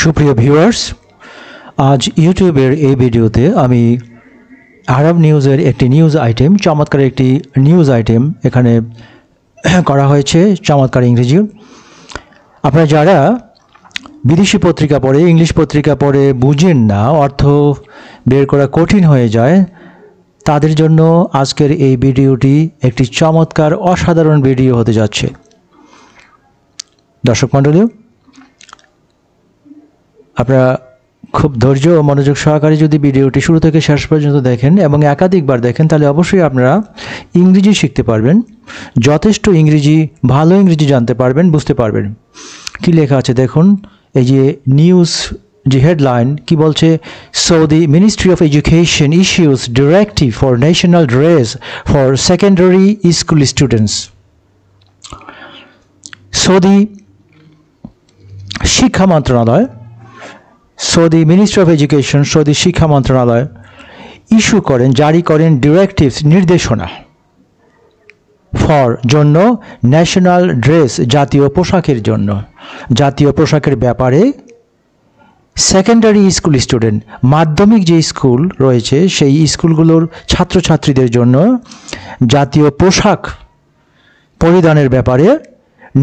সুপ্রিয় ভিউয়ার্স, আজ ইউটিউবের এই ভিডিওতে আমি আরব নিউজের একটি নিউজ আইটেম, চমৎকার একটি নিউজ আইটেম এখানে করা হয়েছে। চমৎকার ইংরেজি। আপনারা যারা বিদেশি পত্রিকা পড়ে, ইংলিশ পত্রিকা পড়ে বুঝেন না, অর্থ বের করা কঠিন হয়ে যায়, তাদের জন্য আজকের এই ভিডিওটি একটি চমৎকার অসাধারণ ভিডিও হতে যাচ্ছে। দর্শক মণ্ডলী, আপনারা খুব ধৈর্য ও মনোযোগ সহকারে যদি ভিডিওটি শুরু থেকে শেষ পর্যন্ত দেখেন এবং একাধিকবার দেখেন, তাহলে অবশ্যই আপনারা ইংরেজি শিখতে পারবেন, যথেষ্ট ইংরেজি, ভালো ইংরেজি জানতে পারবেন, বুঝতে পারবেন। কি লেখা আছে দেখুন। এই যে নিউজ, যে হেডলাইন কি বলছে, Saudi ministry of education issues directive for national dress for secondary school students. Saudi শিক্ষা মন্ত্রণালয়, Saudi ministry of education, Saudi শিক্ষা মন্ত্রণালয় জারি করেন ডিরেক্টিভস, নির্দেশনা, ফর জন্য, ন্যাশনাল ড্রেস, জাতীয় পোশাকের জন্য, জাতীয় পোশাকের ব্যাপারে সেকেন্ডারি স্কুল স্টুডেন্ট, মাধ্যমিক যে স্কুল রয়েছে সেই স্কুলগুলোর ছাত্রছাত্রীদের জন্য জাতীয় পোশাক পরিধানের ব্যাপারে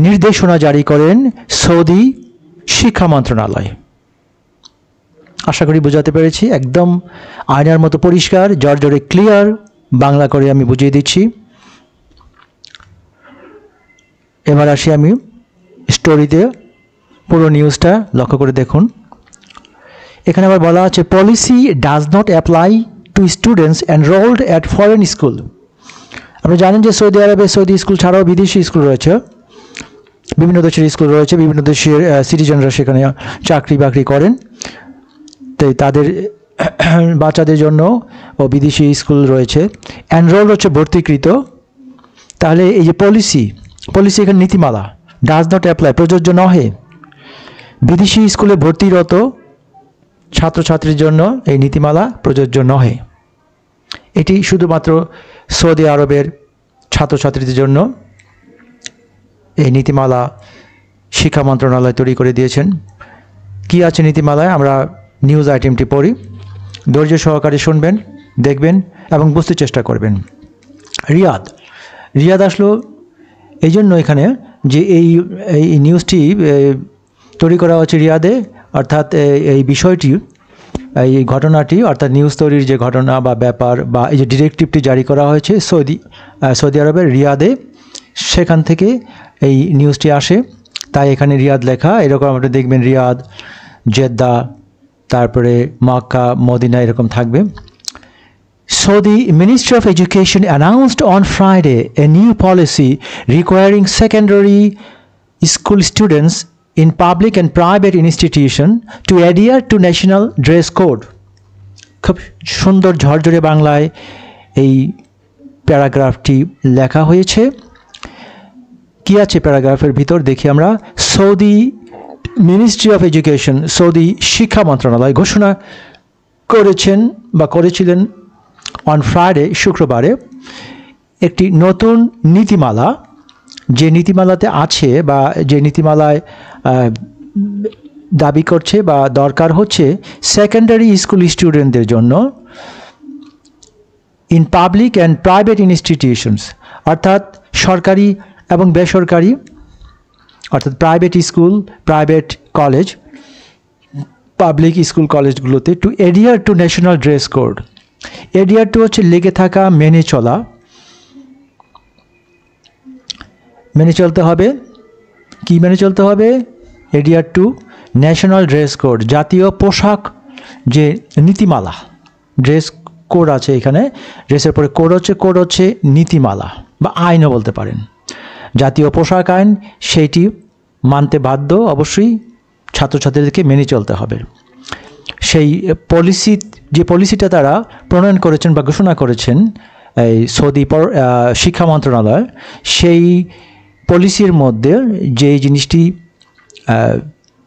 নির্দেশনা জারি করেন সৌদি শিক্ষা মন্ত্রণালয়। আশা করি বোঝাতে পেরেছি। একদম আয়নার মতো পরিষ্কার, জর্জরে ক্লিয়ার বাংলা করে আমি বুঝিয়ে দিচ্ছি। এবার আসি আমি স্টোরিতে, পুরো নিউজটা লক্ষ্য করে দেখুন। এখানে আবার বলা আছে, policy does not apply to students enrolled at foreign school. আপনি জানেন যে সৌদি আরবে সৌদি স্কুল ছাড়াও বিদেশি স্কুল রয়েছে, বিভিন্ন দেশের স্কুল রয়েছে, বিভিন্ন দেশের সিটিজেনরা সেখানে চাকরি বাকরি করেন, তাই তাদের বাচ্চাদের জন্য ও বিদেশি স্কুল রয়েছে। এনরোল হচ্ছে ভর্তিকৃত। তাহলে এই যে পলিসি এখানে নীতিমালা, ডাজ নট অ্যাপ্লাই, প্রযোজ্য নহে বিদেশি স্কুলে ভর্তিরত ছাত্রছাত্রীর জন্য এই নীতিমালা প্রযোজ্য নহে। এটি শুধুমাত্র সৌদি আরবের ছাত্রছাত্রীদের জন্য এই নীতিমালা শিক্ষা মন্ত্রণালয় তৈরি করে দিয়েছেন। কি আছে নীতিমালায়, আমরা নিউজ আইটেমটি পড়ি, ধৈর্য সহকারে শুনবেন, দেখবেন এবং বুঝতে চেষ্টা করবেন। রিয়াদ আসলো এই জন্য এখানে যে এই নিউজটি তৈরি করা হচ্ছে রিয়াদে, অর্থাৎ এই বিষয়টি, এই ঘটনাটি, অর্থাৎ নিউজ তৈরির যে ঘটনা বা ব্যাপার বা এই যে ডিরেক্টিভটি জারি করা হয়েছে সৌদি আরবের রিয়াদে, সেখান থেকে এই নিউজটি আসে, তাই এখানে রিয়াদ লেখা। এরকম আপনি দেখবেন রিয়াদ, জেদ্দা, তারপরে মক্কা, মদিনা এরকম থাকবে। Saudi Ministry of Education announced on Friday a new policy requiring secondary school students in public and private institutions to adhere to national dress code. খুব সুন্দর ঝরঝরে বাংলায় এই প্যারাগ্রাফটি লেখা হয়েছে। কি আছে প্যারাগ্রাফের ভিতর দেখি আমরা। Saudi ministry of education, Saudi শিক্ষা মন্ত্রণালয় ঘোষণা করেছিলেন অন ফ্রাইডে, শুক্রবারে, একটি নতুন নীতিমালা, যে নীতিমালাতে আছে বা যে নীতিমালায় দাবি করছে বা দরকার হচ্ছে সেকেন্ডারি স্কুল স্টুডেন্টদের জন্য in public and private institutions, অর্থাৎ সরকারি এবং বেসরকারি, অর্থাৎ private school, private college, public school কলেজগুলোতে to adhere to national dress code. Adhere to হচ্ছে লেগে থাকা, মেনে চলা, মেনে চলতে হবে। কি মেনে চলতে হবে? এডিয়ার টু ন্যাশনাল ড্রেস কোড, জাতীয় পোশাক যে নীতিমালা, ড্রেস কোড আছে এখানে, ড্রেসের পরে কোড হচ্ছে নীতিমালা বা আইনও বলতে পারেন। জাতীয় পোশাক আইন, সেইটি মানতে বাধ্য, অবশ্যই ছাত্রছাত্রীদেরকে মেনে চলতে হবে। সেই যে পলিসিটা তারা প্রণয়ন করেছেন বা ঘোষণা করেছেন এই সৌদি শিক্ষা মন্ত্রণালয়, সেই পলিসির মধ্যে যে জিনিসটি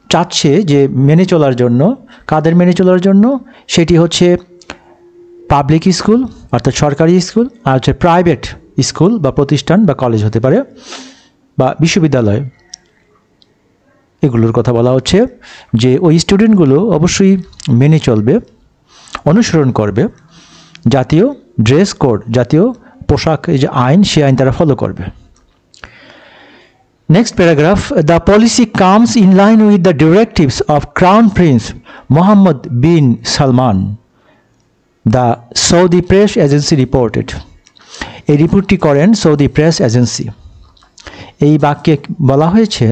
চাচ্ছে যে মেনে চলার জন্য, কাদের মেনে চলার জন্য, সেটি হচ্ছে পাবলিক স্কুল অর্থাৎ সরকারি স্কুল, আর হচ্ছে প্রাইভেট স্কুল বা প্রতিষ্ঠান বা কলেজ হতে পারে বা বিশ্ববিদ্যালয়, এগুলোর কথা বলা হচ্ছে যে ওই স্টুডেন্টগুলো অবশ্যই মেনে চলবে, অনুসরণ করবে জাতীয় ড্রেস কোড, জাতীয় পোশাক এই যে আইন, সে আইন তারা ফলো করবে। Next paragraph, the policy comes in line with the directives of Crown Prince Mohammed bin Salman, the Saudi press agency reported. এই রিপোর্টটি করেন সৌদি প্রেস এজেন্সি। এই বাক্যে বলা হয়েছে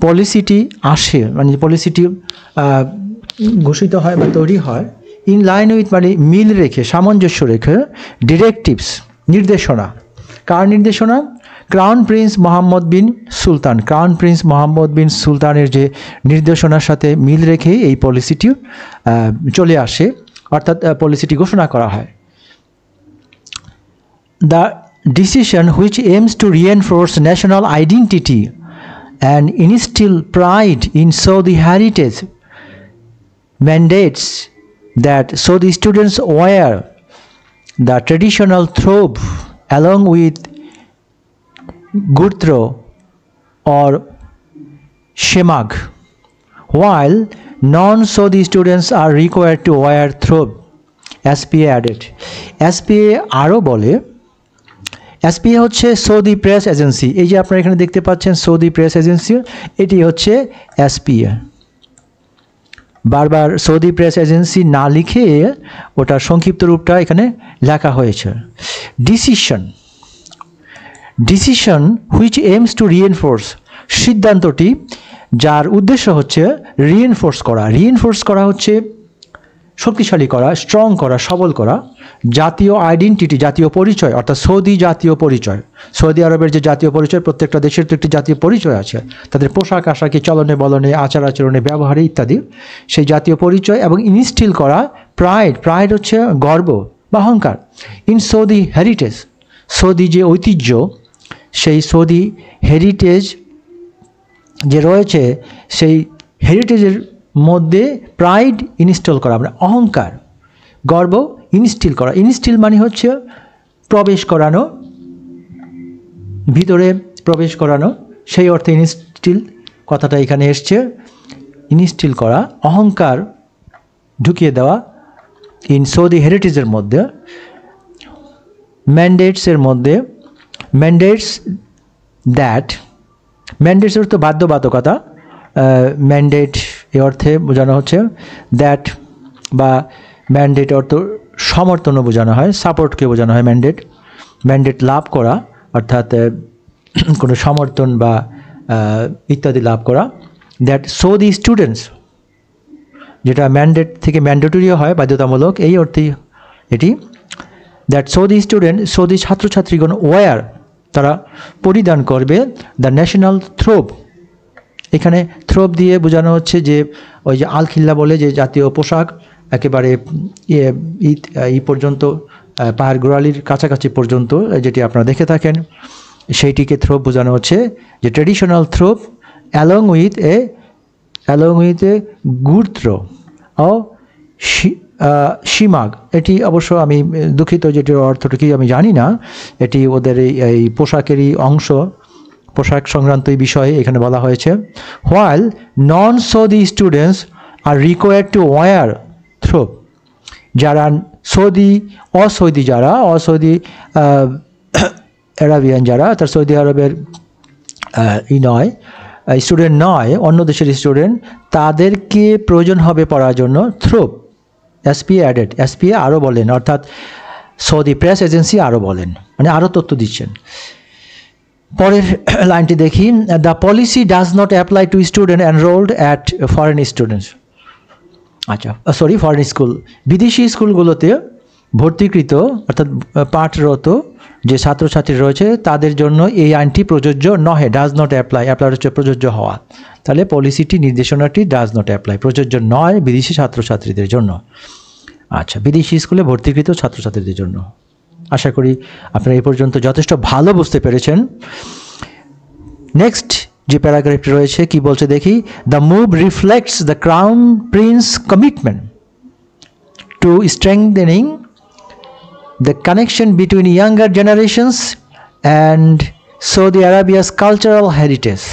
পলিসিটি আসে, মানে পলিসিটি ঘোষিত হয় বা তৈরি হয় ইন লাইন উইথ, মানে মিল রেখে, সামঞ্জস্য রেখে, ডিরেক্টিভস নির্দেশনা। কার নির্দেশনা? ক্রাউন প্রিন্স মোহাম্মদ বিন সুলতান, ক্রাউন প্রিন্স মোহাম্মদ বিন সুলতানের যে নির্দেশনার সাথে মিল রেখে এই পলিসিটি চলে আসে, অর্থাৎ পলিসিটি ঘোষণা করা হয়। The decision, which aims to reinforce national identity and instill pride in Saudi heritage, mandates that Saudi students wear the traditional thobe along with gurtro or shemag, while non-Saudi students are required to wear thobe, SPA added. SPA আরও বলে, SPA হচ্ছে Saudi press agency. এই যে আপনারা এখানে দেখতে পাচ্ছেন Saudi press agency, এটি হচ্ছে SPA। বারবার সৌদি প্রেস এজেন্সি না লিখে ওটার সংক্ষিপ্ত রূপটা এখানে লেখা হয়েছে। Decision which aims to reinforce, সিদ্ধান্তটি যার উদ্দেশ্য হচ্ছে রিএনফোর্স করা হচ্ছে শক্তিশালী করা, স্ট্রং করা, সবল করা জাতীয় আইডেন্টিটি, জাতীয় পরিচয়, অর্থাৎ সৌদি জাতীয় পরিচয়। সৌদি আরবের যে জাতীয় পরিচয়, প্রত্যেকটা দেশের তো একটি জাতীয় পরিচয় আছে, তাদের পোশাক আশাকে, চলনে বলনে, আচার আচরণে, ব্যবহারে ইত্যাদি, সেই জাতীয় পরিচয়। এবং ইনস্টিল করা প্রাইড হচ্ছে গর্ব বা অহংকার, ইন সৌদি হেরিটেজ, সৌদি যে ঐতিহ্য, সেই সৌদি হেরিটেজ যে রয়েছে, সেই হেরিটেজের মধ্যে প্রাইড ইনস্টল করা, মানে অহংকার, গর্ব ইনস্টিল করা। ইনস্টিল মানে হচ্ছে প্রবেশ করানো, ভিতরে প্রবেশ করানো, সেই অর্থে ইনস্টিল কথাটা এখানে এসছে। ইনস্টিল করা, অহংকার ঢুকিয়ে দেওয়া ইন সৌদি হেরিটেজের মধ্যে। ম্যান্ডেটসের মধ্যে, ম্যান্ডেটস অর্থ বাধ্যবাধকতা, ম্যান্ডেট এ অর্থে বোঝানো হচ্ছে দ্যাট, বা ম্যান্ডেট অর্থ সমর্থনও বোঝানো হয়, সাপোর্টকে বোঝানো হয় ম্যান্ডেট লাভ করা, অর্থাৎ কোনো সমর্থন বা ইত্যাদি লাভ করা। দ্যাট সৌদি স্টুডেন্টস, যেটা ম্যান্ডেট থেকে ম্যান্ডেটরিও হয়, বাধ্যতামূলক, এই অর্থেই এটি। দ্যাট সৌদি স্টুডেন্ট, সৌদি ছাত্রছাত্রীগণ ওয়ার, তারা পরিধান করবে দ্য ন্যাশনাল থ্রোব। এখানে থ্রোব দিয়ে বোঝানো হচ্ছে যে ওই যে আলখিল্লা বলে যে জাতীয় পোশাক, একেবারে পর্যন্ত, পাহাড় গোড়ালির কাছাকাছি পর্যন্ত যেটি আপনারা দেখে থাকেন, সেইটিকে থ্রোব বোঝানো হচ্ছে, যে ট্রেডিশনাল থ্রোব অ্যালং উইথ এ গুরত্র ও শিমাগ। এটি অবশ্য আমি দুঃখিত, যেটির অর্থটা কি আমি জানি না, এটি ওদের এই পোশাকেরই অংশ, পোশাক সংক্রান্ত বিষয়ে এখানে বলা হয়েছে। While non Saudi students are required to wear thobe, যারা অসৌদি আরাবিয়ান, যারা তার সৌদি আরবের স্টুডেন্ট নয়, অন্য দেশের স্টুডেন্ট, তাদেরকে প্রয়োজন হবে পড়ার জন্য থ্রোব। SPA অ্যাডেড, SPA আরও বলেন, অর্থাৎ সৌদি প্রেস এজেন্সি আরও বলেন, মানে আরও তথ্য দিচ্ছেন। পরের লাইনটি দেখি, the policy does not apply to student enrolled at foreign students. Foreign school, বিদেশি স্কুলগুলোতে ভর্তিকৃত অর্থাৎ পাঠরত যে ছাত্রছাত্রী রয়েছে তাদের জন্য এই আইনটি প্রযোজ্য নহে। ডাজ নট অ্যাপ্লাই, অ্যাপ্লাই হচ্ছে প্রযোজ্য হওয়া। তাহলে পলিসিটি, নির্দেশনাটি ডাজ নট অ্যাপ্লাই, প্রযোজ্য নয় বিদেশি ছাত্রছাত্রীদের জন্য। আচ্ছা, বিদেশি স্কুলে ভর্তিকৃত ছাত্রছাত্রীদের জন্য। আশা করি আপনারা এই পর্যন্ত যথেষ্ট ভালো বুঝতে পেরেছেন। নেক্সট যে প্যারাগ্রাফটি রয়েছে কি বলছে দেখি। The move reflects the crown Prince commitment to strengthening the connection between younger generations and Saudi Arabia's cultural heritage.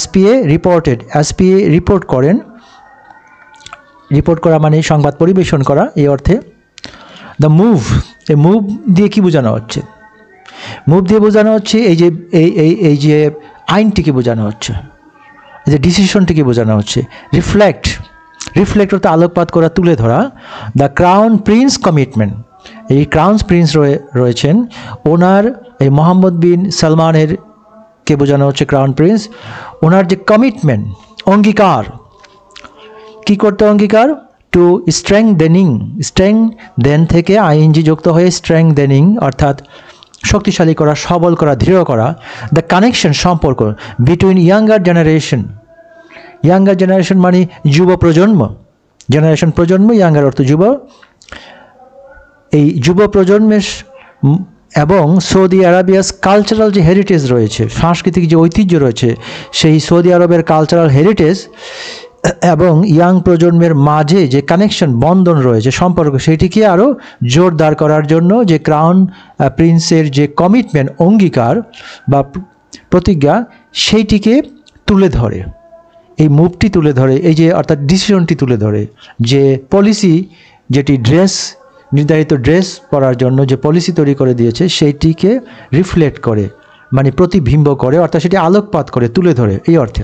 SPA reported, SPA report করেন, রিপোর্ট করা মানে সংবাদ পরিবেশন করা এই অর্থে। দ্য মুভ, এই মুভ দিয়ে কি বোঝানো হচ্ছে? মুভ দিয়ে বোঝানো হচ্ছে এই যে আইনটিকে বোঝানো হচ্ছে, এই যে ডিসিশনটিকে বোঝানো হচ্ছে। রিফ্লেক্ট, রিফ্লেক্ট অর্থ আলোকপাত করা, তুলে ধরা। দ্য ক্রাউন প্রিন্স কমিটমেন্ট, এই ক্রাউন প্রিন্স রয়েছেন, ওনার এই মোহাম্মদ বিন সালমানের কে বোঝানো হচ্ছে ক্রাউন প্রিন্স, ওনার যে কমিটমেন্ট, অঙ্গীকার, কি করতে অঙ্গীকার? টু স্ট্রেংথেনিং, স্ট্রেংথেন থেকে আইএনজি যুক্ত হয়ে স্ট্রেংথেনিং অর্থাৎ শক্তিশালী করা, সবল করা, দৃঢ় করা। দ্য কানেকশন, সম্পর্ক, between younger generation, younger generation মানে যুব প্রজন্ম, জেনারেশন প্রজন্ম, ইয়াঙ্গার অর্থ যুব, এই যুব প্রজন্মের এবং সৌদি আরবিয়াস কালচারাল যে হেরিটেজ রয়েছে, সাংস্কৃতিক যে ঐতিহ্য রয়েছে, সেই সৌদি আরবের কালচারাল হেরিটেজ এবং ইয়াং প্রজন্মের মাঝে যে কানেকশন, বন্ধন রয়েছে, সম্পর্ক, সেটিকে আরও জোরদার করার জন্য যে ক্রাউন প্রিন্সের যে কমিটমেন্ট, অঙ্গীকার বা প্রতিজ্ঞা, সেইটিকে তুলে ধরে, এই মুভটি তুলে ধরে, এই যে অর্থাৎ ডিসিশনটি তুলে ধরে, যে পলিসি, যেটি ড্রেস, নির্ধারিত ড্রেস পরার জন্য যে পলিসি তৈরি করে দিয়েছে, সেইটিকে রিফ্লেক্ট করে মানে প্রতিবিম্ব করে, অর্থাৎ সেটি আলোকপাত করে, তুলে ধরে এই অর্থে।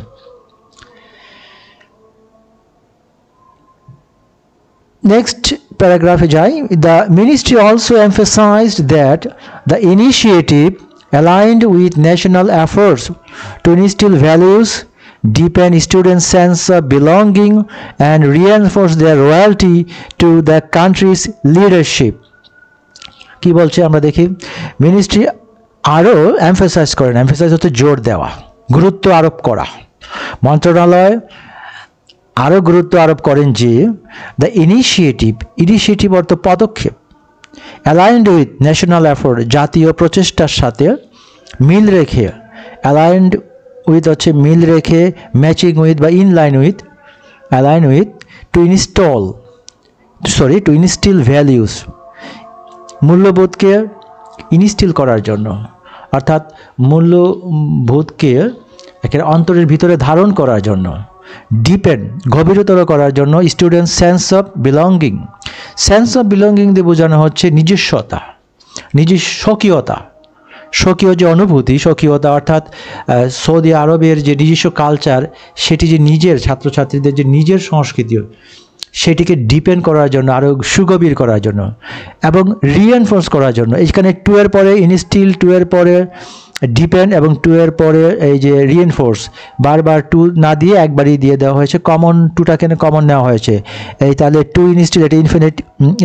Next paragraph jai. The ministry also emphasized that the initiative aligned with national efforts to instill values, deepen students' sense of belonging, and reinforce their loyalty to the country's leadership. কি বলছে আমরা দেখি। মিনিস্ট্রি আরও emphasise করেন, emphasise হচ্ছে জোর দেওয়া, গুরুত্ব আরোপ করা। মন্ত্রণালয় আরও গুরুত্ব আরোপ করেন যে দ্য ইনিশিয়েটিভ, ইনিশিয়েটিভ অর্থ পদক্ষেপ, অ্যালাইন্ড উইথ ন্যাশনাল এফোর্ট, জাতীয় প্রচেষ্টার সাথে মিল রেখে, অ্যালাইন্ড উইথ হচ্ছে মিল রেখে, ম্যাচিং উইথ বা inline with, align with, to instill values, মূল্যবোধকে ইনস্টিল করার জন্য, অর্থাৎ মূল্যবোধকে একের অন্তরের ভিতরে ধারণ করার জন্য। ডিপেন, গভীরতর করার জন্য। Student sense of belonging, sense of belonging দিয়ে বোঝানো হচ্ছে নিজস্বতা, স্বকীয়তা, স্বকীয় যে অনুভূতি, স্বকীয়তা অর্থাৎ সৌদি আরবের যে নিজস্ব কালচার, সেটি যে নিজের ছাত্রছাত্রীদের যে নিজের সংস্কৃতি, সেটিকে ডিপেন্ড করার জন্য, আরও সুগভীর করার জন্য এবং রিএনফোর্স করার জন্য। এইখানে 2 এর পরে ইনস্টিল, 2 এর পরে ডিপেন্ড এবং 2 এর পরে এই যে রিএনফোর্স, বারবার 2 না দিয়ে একবারই দিয়ে দেওয়া হয়েছে, কমন 2টাকে কমন নেওয়া হয়েছে। এই তাহলে টু ইনস্টিল, এটা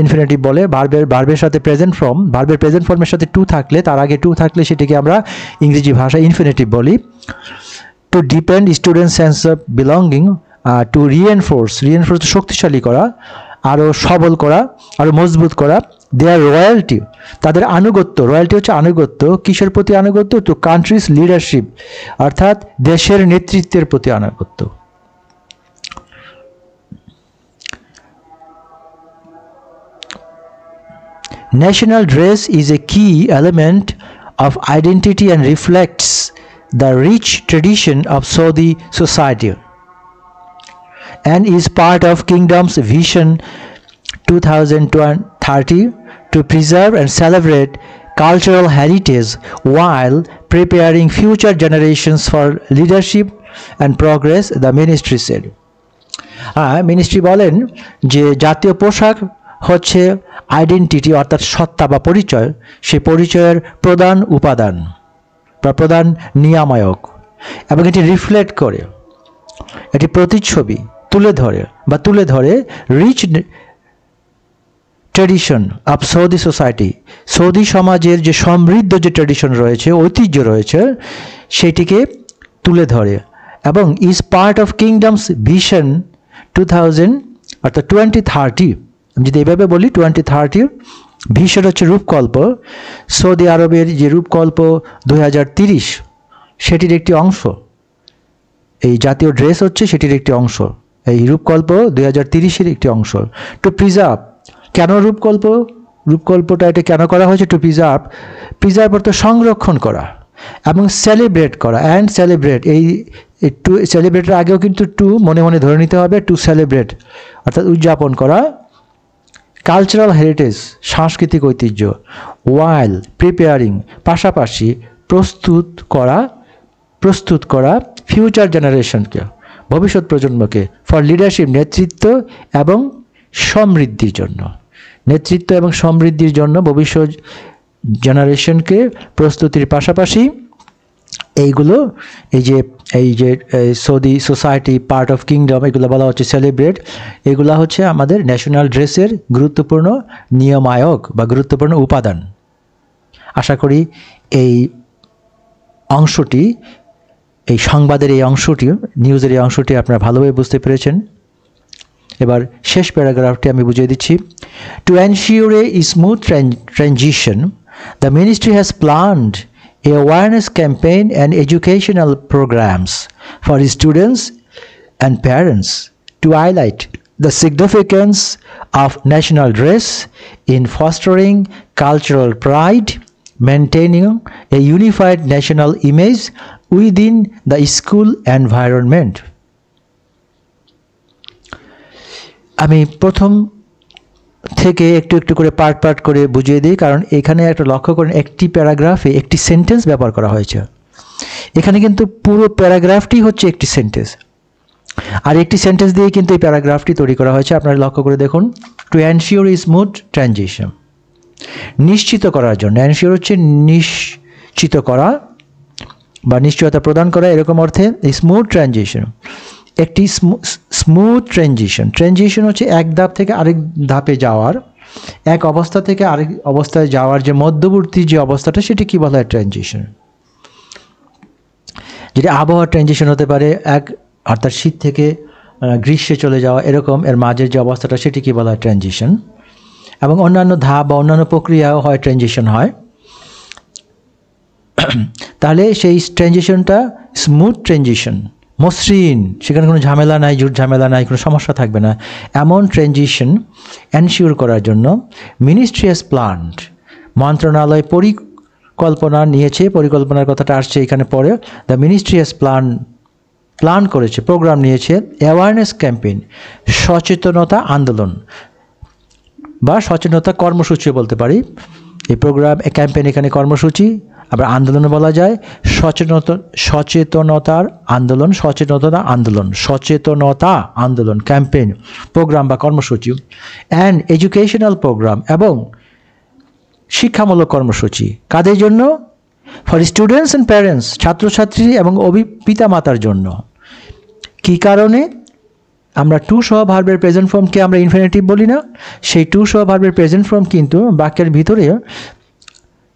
ইনফিনিটিভ বলে, ভার্বের সাথে প্রেজেন্ট ফর্ম, ভার্বের প্রেজেন্ট ফর্মের সাথে 2 থাকলে, তার আগে 2 থাকলে সেটিকে আমরা ইংরেজি ভাষায় ইনফিনিটিভ বলি। To depend student sense of belonging, to reinforce, reinforce শক্তিশালী করা, আরও সবল করা, আরও মজবুত করা। দেয়ার রয়্যালটি, তাদের আনুগত্য, রয়্যালটি হচ্ছে আনুগত্য, কিসের প্রতি আনুগত্য? টু কান্ট্রিজ লিডারশিপ, অর্থাৎ দেশের নেতৃত্বের প্রতি আনুগত্য। National dress is a key element of identity and reflects the rich tradition of Saudi society and is part of Kingdom's Vision 2030 to preserve and celebrate cultural heritage while preparing future generations for leadership and progress, the ministry said. Ministry বলেন যে জাতীয় পোশাক হচ্ছে identity অর্থাৎ সত্তা বা পরিচয়, সেই পরিচয়ের প্রধান উপাদান বা প্রধান নিয়ামক, এবং এটি রিফ্লেক্ট করে, এটি প্রতিচ্ছবি তুলে ধরে rich tradition of Saudi society, Saudi সমাজের যে সমৃদ্ধ যে ট্র্যাডিশন রয়েছে, ঐতিহ্য রয়েছে, সেটিকে তুলে ধরে এবং is part of kingdoms vision 2000 অর্থাৎ 2030। যদি এভাবে বলি 2030, ভিশন হচ্ছে রূপকল্প, সৌদি আরবের যে রূপকল্প 2030 সেটির একটি অংশ, এই জাতীয় ড্রেস হচ্ছে সেটির একটি অংশ, এই রূপকল্প 2030-এর একটি অংশ। টু প্রিজার্ভ, কেন রূপকল্পটা এটা কেন করা হয়েছে? টু প্রিজার্ভ অর্থ সংরক্ষণ করা এবং সেলিব্রেট করা, অ্যান্ড সেলিব্রেট, এই টু সেলিব্রেটের আগেও কিন্তু টু মনে মনে ধরে নিতে হবে, টু সেলিব্রেট অর্থাৎ উদযাপন করা কালচারাল হেরিটেজ সাংস্কৃতিক ঐতিহ্য, ওয়াইল প্রিপেয়ারিং পাশাপাশি প্রস্তুত করা ফিউচার জেনারেশনকে ভবিষ্যৎ প্রজন্মকে ফর লিডারশিপ নেতৃত্ব এবং সমৃদ্ধির জন্য, নেতৃত্ব এবং সমৃদ্ধির জন্য ভবিষ্যৎ জেনারেশনকে প্রস্তুতির পাশাপাশি এইগুলো এই যে Saudi society part of kingdom এগুলো বলা হচ্ছে সেলিব্রেট, এগুলো হচ্ছে আমাদের ন্যাশনাল ড্রেসের গুরুত্বপূর্ণ নিয়মায়ক বা গুরুত্বপূর্ণ উপাদান। আশা করি এই অংশটি, এই সংবাদের এই অংশটি, নিউজের এই অংশটি আপনারা ভালোভাবে বুঝতে পেরেছেন। এবার শেষ প্যারাগ্রাফটি আমি বুঝিয়ে দিচ্ছি। To ensure A smooth transition the ministry has planned a awareness campaign and educational programs for students and parents to highlight the significance of national dress in fostering cultural pride, maintaining a unified national image within the school environment. আমি প্রথম থেকে একটু করে part করে বুঝিয়ে দিই, কারণ এখানে একটা লক্ষ্য করেন একটি প্যারাগ্রাফে একটি সেন্টেন্স ব্যবহার করা হয়েছে। এখানে কিন্তু পুরো প্যারাগ্রাফটি হচ্ছে একটি সেন্টেন্স, আর একটি সেন্টেন্স দিয়ে কিন্তু এই প্যারাগ্রাফটি তৈরি করা হয়েছে। আপনারা লক্ষ্য করে দেখুন, টু এনশিওর স্মুথ ট্রানজিশন, নিশ্চিত করার জন্য, এনশিওর হচ্ছে নিশ্চিত করা বা নিশ্চয়তা প্রদান করা, এরকম অর্থে স্মুথ ট্রানজিশন, একটি স্মুথ ট্রানজিশন হচ্ছে এক ধাপ থেকে আরেক ধাপে যাওয়ার, এক অবস্থা থেকে আরেক অবস্থায় যাওয়ার যে মধ্যবর্তী যে অবস্থাটা সেটি কি বলা হয় ট্রানজিশন। যেটা আবহাওয়ার ট্রানজিশন হতে পারে, অর্থাৎ শীত থেকে গ্রীষ্মে চলে যাওয়া, এরকম এর মাঝের যে অবস্থাটা সেটি কি বলা হয় ট্রানজিশন। এবং অন্যান্য ধাপ বা অন্যান্য প্রক্রিয়াও হয় ট্রানজিশন হয়। তাহলে সেই ট্রানজিশনটা স্মুথ ট্রানজিশন, মসৃণ, সেখানে কোনো ঝামেলা নাই, ঝুট ঝামেলা নাই, কোনো সমস্যা থাকবে না, এমন ট্রানজিশন এনশিওর করার জন্য মিনিস্ট্রি হ্যাজ প্ল্যান্ড, মন্ত্রণালয় পরিকল্পনা নিয়েছে, পরিকল্পনার কথাটা আসছে এখানে পরে। দ্য মিনিস্ট্রি হ্যাজ প্ল্যান করেছে, প্রোগ্রাম নিয়েছে, অ্যাওয়ারনেস ক্যাম্পেইন সচেতনতা আন্দোলন বা সচেতনতা কর্মসূচি বলতে পারি। এই প্রোগ্রাম ক্যাম্পেইন এখানে কর্মসূচি, আবার আন্দোলনে বলা যায় সচেতনতা আন্দোলন ক্যাম্পেইন প্রোগ্রাম বা কর্মসূচি, অ্যান্ড এডুকেশনাল প্রোগ্রাম এবং শিক্ষামূলক কর্মসূচি। কাদের জন্য? ফর স্টুডেন্টস অ্যান্ড প্যারেন্টস, ছাত্রছাত্রী এবং পিতামাতার জন্য। কী কারণে? আমরা টু সহ ভার্বের প্রেজেন্ট ফর্মকে আমরা ইনফিনিটিভ বলি না, সেই টু সহ ভার্বের প্রেজেন্ট ফর্ম কিন্তু বাক্যের ভিতরে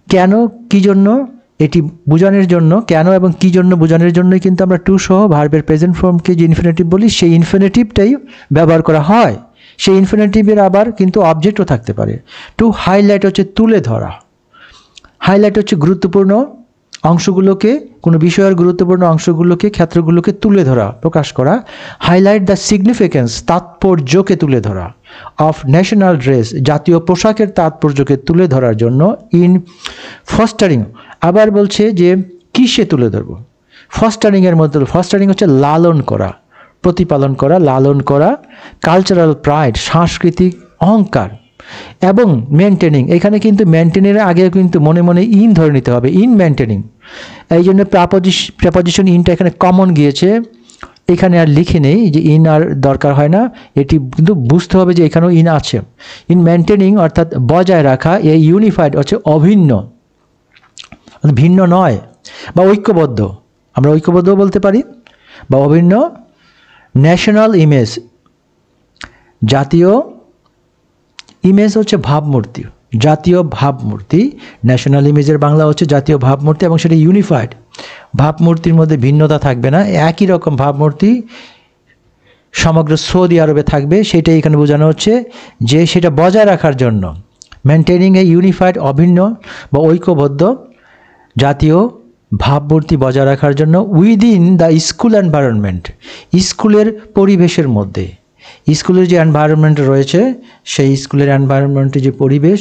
কেন কী জন্য এটি বোঝানোর জন্য, কেন এবং কী জন্য বোঝানোর জন্যই কিন্তু আমরা টু সহ ভার্বের প্রেজেন্ট ফর্মকে যে ইনফিনিটিভ বলি সেই ইনফিনিটিভটাই ব্যবহার করা হয়। সেই ইনফিনিটিভের আবার কিন্তু অবজেক্টও থাকতে পারে। টু হাইলাইট হচ্ছে তুলে ধরা, হাইলাইট হচ্ছে গুরুত্বপূর্ণ অংশগুলোকে, কোনো বিষয়ের গুরুত্বপূর্ণ অংশগুলোকে, ক্ষেত্রগুলোকে তুলে ধরা, প্রকাশ করা। হাইলাইট দ্য সিগনিফিক্যান্স, তাৎপর্যকে তুলে ধরা, অফ ন্যাশনাল ড্রেস, জাতীয় পোশাকের তাৎপর্যকে তুলে ধরার জন্য। ইন ফস্টারিং, আবার বলছে যে কিসে তুলে ধরবো, ফস্টারিংয়ের মধ্যে, ফস্টারিং হচ্ছে লালন করা, প্রতিপালন করা, লালন করা। কালচারাল প্রাইড, সাংস্কৃতিক অহংকার। এবং মেনটেনিং, এখানে কিন্তু মেনটেনের আগে কিন্তু মনে মনে ইন ধরে নিতে হবে, ইন মেনটেনিং। এই জন্য প্রেপোজিশন ইনটা এখানে কমন গিয়েছে, এখানে আর লিখে নেই যে ইন আর দরকার হয় না, এটি কিন্তু বুঝতে হবে যে এখানেও ইন আছে। ইন মেনটেনিং অর্থাৎ বজায় রাখা, এই ইউনিফাইড হচ্ছে অভিন্ন, ভিন্ন নয়, বা ঐক্যবদ্ধ, আমরা ঐক্যবদ্ধ বলতে পারি, বা অভিন্ন। ন্যাশনাল ইমেজ, জাতীয় ইমেজ হচ্ছে ভাবমূর্তি, জাতীয় ভাবমূর্তি। ন্যাশনাল ইমেজের বাংলা হচ্ছে জাতীয় ভাবমূর্তি, এবং সেটা ইউনিফাইড, ভাবমূর্তির মধ্যে ভিন্নতা থাকবে না, একই রকম ভাবমূর্তি সমগ্র সৌদি আরবে থাকবে, সেটাই এখানে বোঝানো হচ্ছে যে সেটা বজায় রাখার জন্য। মেনটেনিং এ ইউনিফাইড, অভিন্ন বা ঐক্যবদ্ধ জাতীয় ভাবমূর্তি বজায় রাখার জন্য। উইদিন দ্য স্কুল এনভায়রনমেন্ট, স্কুলের পরিবেশের মধ্যে, স্কুলের যে এনভায়রনমেন্ট রয়েছে সেই স্কুলের এনভায়রনমেন্টের যে পরিবেশ,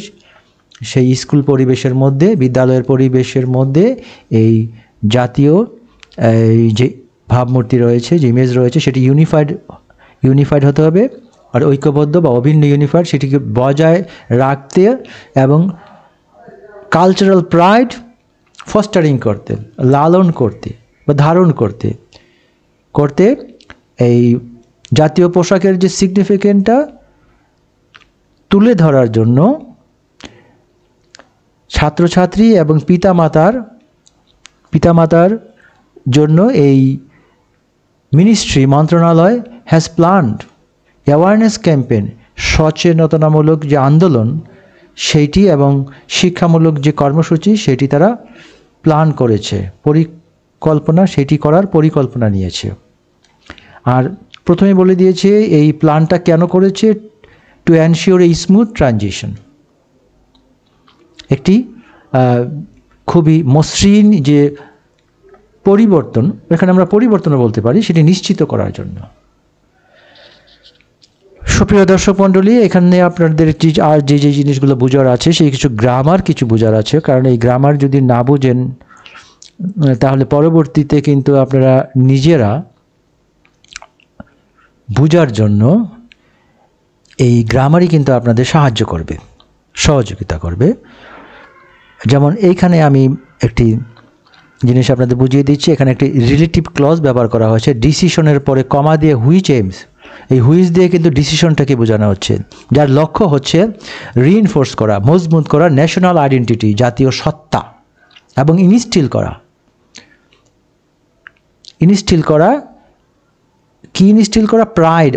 সেই স্কুল পরিবেশের মধ্যে, বিদ্যালয়ের পরিবেশের মধ্যে এই জাতীয় যে ভাবমূর্তি রয়েছে, যে ইমেজ রয়েছে, সেটি ইউনিফাইড হতে হবে, আর ঐক্যবদ্ধ বা অভিন্ন ইউনিফাইড সেটিকে বজায় রাখতে এবং কালচারাল প্রাইড ফস্টারিং করতে, লালন করতে বা ধারণ করতে এই জাতীয় পোশাকের যে সিগনিফিকেন্টটা তুলে ধরার জন্য ছাত্রছাত্রী এবং পিতামাতার জন্য এই মন্ত্রণালয় হ্যাজ প্ল্যান্ড অ্যাওয়ারনেস ক্যাম্পেইন, সচেতনতামূলক যে আন্দোলন সেইটি এবং শিক্ষামূলক যে কর্মসূচি সেটি তারা প্ল্যান করেছে, সেটি করার পরিকল্পনা নিয়েছে। আর প্রথমে বলে দিয়েছে এই প্ল্যানটা কেন করেছে, to ensure A smooth transition, একটি খুবই মসৃণ যে পরিবর্তন, এখানে আমরা পরিবর্তনও বলতে পারি, সেটি নিশ্চিত করার জন্য। সুপ্রিয় দর্শক মণ্ডলী, এখানে আপনাদের আর যে জিনিসগুলো বোঝার আছে সেই কিছু বোঝার আছে, কারণ এই গ্রামার যদি না বোঝেন তাহলে পরবর্তীতে কিন্তু আপনারা নিজেরা বোঝার জন্য এই গ্রামারই কিন্তু আপনাদের সহযোগিতা করবে। যেমন এইখানে আমি একটি জিনিস আপনাদের বুঝিয়ে দিচ্ছি। এখানে একটি রিলেটিভ ক্লজ ব্যবহার করা হয়েছে, ডিসিশনের পরে কমা দিয়ে হুইচ এইমস, এই হুইচ দিয়ে কিন্তু ডিসিশনটাকে বোঝানো হচ্ছে, যার লক্ষ্য হচ্ছে রিইনফোর্স করা, মজবুত করা ন্যাশনাল আইডেন্টিটি, জাতীয় সত্তা, এবং ইনস্টিল করা প্রাইড,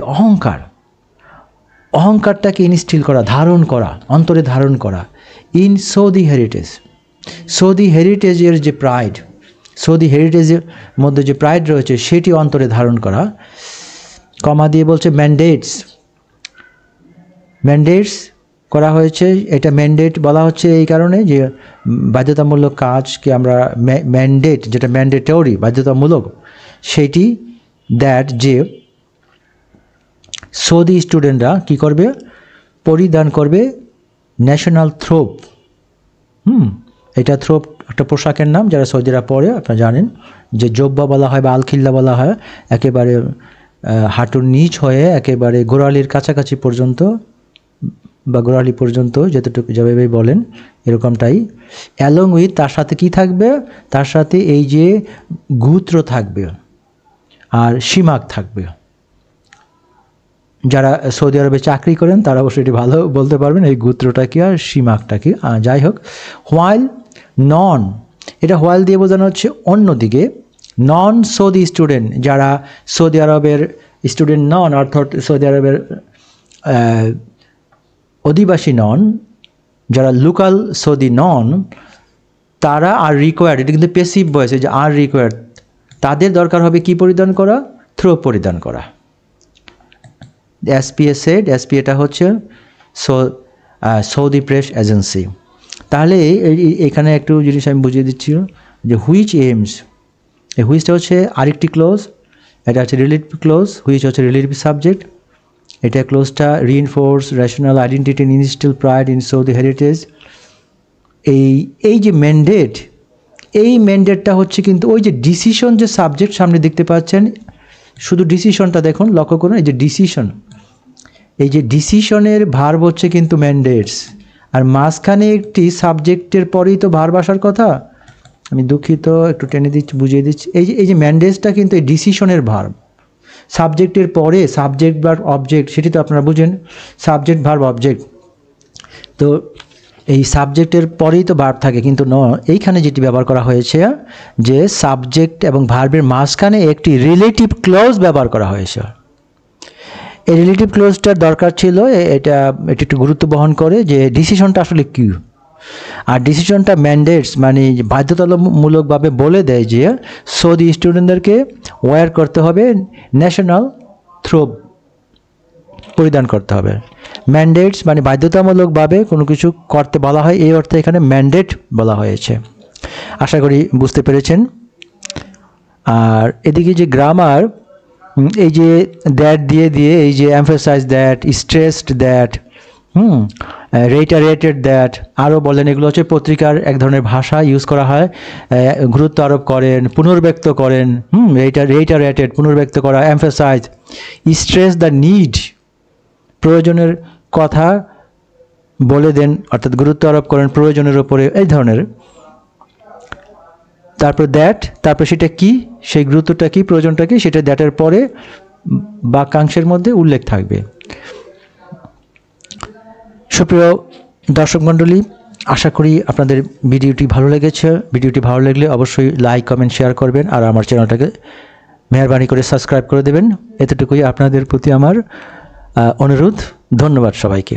অহংকারটাকে ইনস্টিল করা, অন্তরে ধারণ করা ইন সৌদি হেরিটেজের যে প্রাইড, সৌদি হেরিটেজের মধ্যে যে প্রাইড রয়েছে সেটি অন্তরে ধারণ করা। কমা দিয়ে বলছে ম্যান্ডেটস করা হয়েছে। এটা ম্যান্ডেট বলা হচ্ছে এই কারণে যে বাধ্যতামূলক কাজকে আমরা ম্যান্ডেট, যেটা ম্যান্ডেটরি বাধ্যতামূলক, সেটি যে সৌদি স্টুডেন্টরা কী করবে, পরিধান করবে ন্যাশনাল থ্রোপ। এটা থ্রোপ একটা পোশাকের নাম, যারা সৌদিরা পরে আপনারা জানেন যে জব্বা বলা হয় বা আলখিল্লা বলা হয়, একেবারে হাঁটুর নিচ হয়ে একেবারে গোড়ালির কাছাকাছি পর্যন্ত বা গোড়ালি পর্যন্ত যতটুকু যেভাবে বলেন এরকমটাই। অ্যালং উইথ, তার সাথে কি থাকবে, তার সাথে এই যে গুত্র থাকবে আর সীমাক থাকবে। যারা সৌদি আরবে চাকরি করেন তারা অবশ্যই এটি ভালো বলতে পারবেন এই গুত্রটা কি আর সীমাকটা কি। যাই হোক, হোয়াইল নন, এটা হোয়াইল দিয়ে বোঝানো হচ্ছে অন্যদিকে। নন সৌদি স্টুডেন্ট, যারা সৌদি আরবের স্টুডেন্ট নন, অর্থাৎ সৌদি আরবের অধিবাসী নন, যারা লোকাল সৌদি নন, তারা আর রিকোয়ার্ড, এটা কিন্তু পেসিভ ভয়েস, যে আর রিকোয়ার্ড, তাদের দরকার হবে কি পরিধান করা, থ্রোপ পরিধান করা। এসপিএ সেড, এসপিএটা হচ্ছে সৌদি প্রেস এজেন্সি। তাহলে এখানে একটু জিনিস আমি বুঝিয়ে দিচ্ছি যে হুইচ এইমস, এই হুইচটা হচ্ছে আরেকটি ক্লোজ, এটা হচ্ছে রিলেটিভ ক্লোজ, হুইচ হচ্ছে রিলেটিভ সাবজেক্ট। এটা ক্লোজটা reinforce national identity, instill pride in Saudi heritage. এই যে ম্যান্ডেট, এই ম্যান্ডেটটা হচ্ছে কিন্তু ওই যে ডিসিশন, যে সাবজেক্ট সামনে দেখতে পাচ্ছেন, শুধু ডিসিশনটা দেখুন, লক্ষ্য করুন, এই যে ডিসিশন, এই যে ডিসিশনের ভার্ব হচ্ছে কিন্তু ম্যান্ডেটস, আর মাঝখানে একটি সাবজেক্টের পরেই তো ভার্ব আসার কথা। আমি দুঃখিত, একটু টেনে দিচ্ছি, বুঝিয়ে দিচ্ছি। এই যে ম্যান্ডেটসটা কিন্তু এই ডিসিশনের ভার্ব, সাবজেক্টের পরে সাবজেক্ট ভার্ব অবজেক্ট, সেটি তো আপনারা বুঝেন, সাবজেক্ট ভার্ব অবজেক্ট। তো এই সাবজেক্টের পরেই তো ভার্ব থাকে, কিন্তু এইখানে যেটি ব্যবহার করা হয়েছে যে সাবজেক্ট এবং ভার্বের মাঝখানে একটি রিলেটিভ ক্লজ ব্যবহার করা হয়েছে। এই রিলেটিভ ক্লজটার দরকার ছিল, এটা একটু গুরুত্ব বহন করে যে ডিসিশনটা আসলে কী। আর ডিসিশনটা ম্যান্ডেটস মানে বাধ্যতামূলকভাবে বলে দেয় যে সৌদি স্টুডেন্টদেরকে ওয়্যার করতে হবে, ন্যাশনাল থ্রোপ পরিধান করতে হবে। ম্যান্ডেটস মানে বাধ্যতামূলকভাবে কোনো কিছু করতে বলা হয়, এই অর্থে এখানে ম্যান্ডেট বলা হয়েছে। আশা করি বুঝতে পেরেছেন। আর এদিকে যে গ্রামার, এই যে দ্যাট দিয়ে এই যে emphasize that, stressed that, reiterated that, আরও বলেন। এগুলো হচ্ছে পত্রিকার এক ধরনের ভাষা ইউজ করা হয়। গুরুত্ব আরোপ করেন, পুনর্ব্যক্ত করেন, রেইটারেটেড পুনর্ব্যক্ত করা, এমফাসাইজ, স্ট্রেস দ্য নিড, প্রয়োজনের কথা বলে দেন, অর্থাৎ গুরুত্ব আরোপ করেন প্রয়োজনের ওপরে, এই ধরনের। তারপর দ্যাট, তারপর সেটা কি, সেই গুরুত্বটা কি, প্রয়োজনটা কি, সেটা দ্যাটের পরে বাক্যাংশের মধ্যে উল্লেখ থাকবে। সুপ্রিয় দর্শক মণ্ডলী, আশা করি আপনাদের ভিডিওটি ভালো লেগেছে। ভিডিওটি ভালো লাগলে অবশ্যই লাইক, কমেন্ট, শেয়ার করবেন, আর আমার চ্যানেলটাকে মেহরবানি করে সাবস্ক্রাইব করে দেবেন। এতটুকুই আপনাদের প্রতি আমার অনুরোধ। ধন্যবাদ সবাইকে।